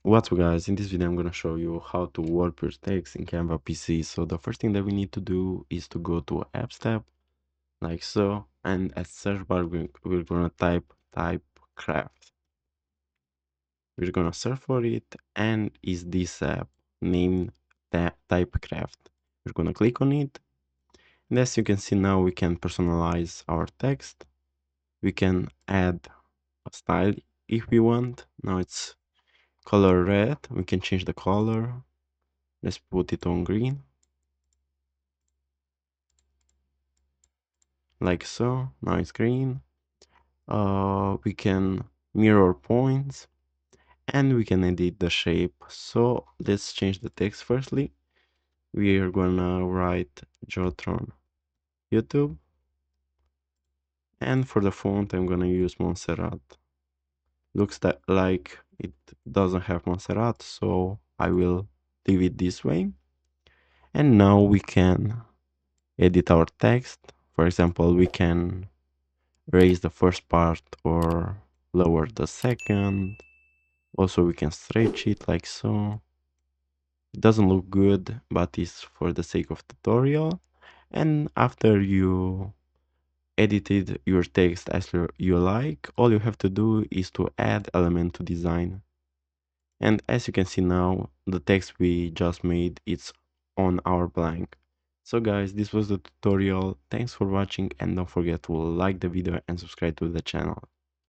What's up guys, in this video I'm gonna show you how to warp your text in Canva PC. So the first thing that we need to do is to go to Apps tab, like so, and at search bar we're gonna type craft. We're gonna search for it, and is this app named Typecraft. We're gonna click on it, and as you can see now we can personalize our text. We can add a style if we want. Now it's color red, we can change the color. Let's put it on green, like so. Now it's green. We can mirror points, and we can edit the shape. So let's change the text. Firstly, we are gonna write Jotron YouTube, and for the font I'm gonna use Montserrat. Looks that like it doesn't have Montserrat, so I will leave it this way. And now we can edit our text. For example, we can raise the first part or lower the second. Also, we can stretch it like so. It doesn't look good, but it's for the sake of tutorial. And after you edited your text as you like, all you have to do is to add element to design. And as you can see now, the text we just made, it's on our blank. So guys, this was the tutorial. Thanks for watching, and don't forget to like the video and subscribe to the channel.